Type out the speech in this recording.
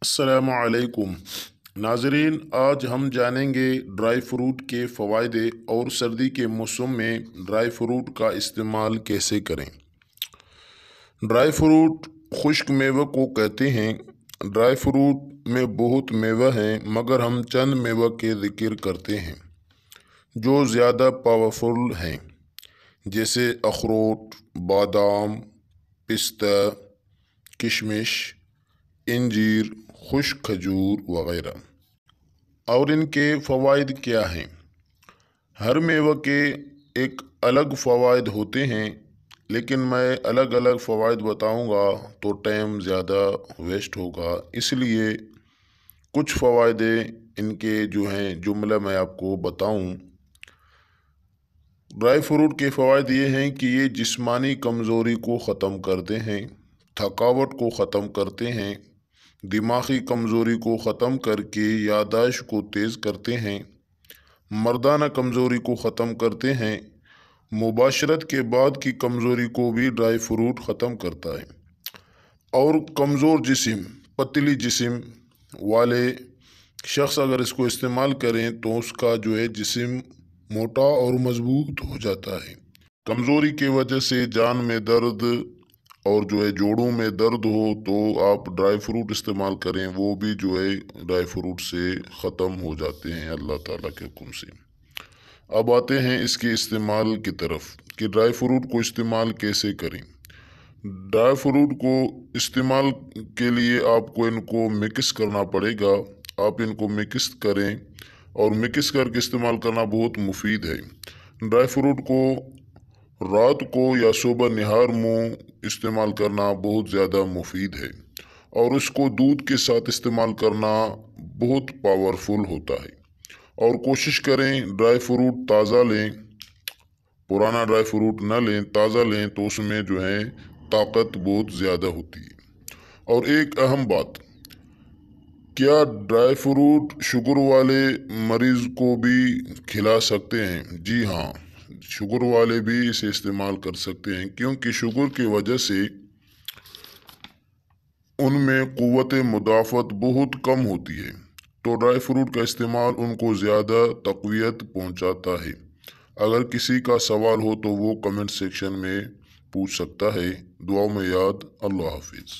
अस्सलामु अलैकुम नाज़रीन, आज हम जानेंगे ड्राई फ्रूट के फ़वाइद और सर्दी के मौसम में ड्राई फ्रूट का इस्तेमाल कैसे करें। ड्राई फ्रूट खुश्क मेवे को कहते हैं। ड्राई फ्रूट में बहुत मेवा हैं, मगर हम चंद मेवा के ज़िक्र करते हैं जो ज़्यादा पावरफुल हैं, जैसे अखरोट, बादाम, पिस्ता, किशमिश, इंजीर, खुश्क खजूर वगैरह। और इनके फ़वाइद क्या हैं। हर मेवे के एक अलग फ़वाइद होते हैं, लेकिन मैं अलग अलग फ़वाइद बताऊंगा तो टाइम ज़्यादा वेस्ट होगा, इसलिए कुछ फ़वाइद इनके जो हैं जुमला मैं आपको बताऊं। ड्राई फ्रूट के फ़वाइद ये हैं कि ये जिस्मानी कमज़ोरी को ख़त्म करते हैं, थकावट को ख़त्म करते हैं, दिमागी कमज़ोरी को ख़त्म करके याददाश्त को तेज़ करते हैं, मर्दाना कमज़ोरी को ख़त्म करते हैं, मुबाशरत के बाद की कमज़ोरी को भी ड्राई फ्रूट ख़त्म करता है। और कमज़ोर जिस्म, पतली जिस्म वाले शख्स अगर इसको इस्तेमाल करें तो उसका जो है जिस्म मोटा और मजबूत हो जाता है। कमज़ोरी की वजह से जान में दर्द और जो है जोड़ों में दर्द हो तो आप ड्राई फ्रूट इस्तेमाल करें, वो भी जो है ड्राई फ्रूट से ख़त्म हो जाते हैं अल्लाह ताला के हुक्म से। अब आते हैं इसके इस्तेमाल की तरफ कि ड्राई फ्रूट को इस्तेमाल कैसे करें। ड्राई फ्रूट को इस्तेमाल के लिए आपको इनको मिक्स करना पड़ेगा। आप इनको मिक्स करें और मिक्स करके इस्तेमाल करना बहुत मुफीद है। ड्राई फ्रूट को रात को या सुबह निहार मुँह इस्तेमाल करना बहुत ज़्यादा मुफीद है, और उसको दूध के साथ इस्तेमाल करना बहुत पावरफुल होता है। और कोशिश करें ड्राई फ्रूट ताज़ा लें, पुराना ड्राई फ्रूट ना लें, ताज़ा लें तो उसमें जो है ताकत बहुत ज़्यादा होती है। और एक अहम बात, क्या ड्राई फ्रूट शुगर वाले मरीज़ को भी खिला सकते हैं? जी हाँ, शुगर वाले भी इसे इस्तेमाल कर सकते हैं, क्योंकि शुगर की वजह से उनमें क़ुव्वत मुदाफ़त बहुत कम होती है, तो ड्राई फ्रूट का इस्तेमाल उनको ज़्यादा तक़वियत पहुँचाता है। अगर किसी का सवाल हो तो वो कमेंट सेक्शन में पूछ सकता है। दुआ में याद। अल्लाह हाफिज़।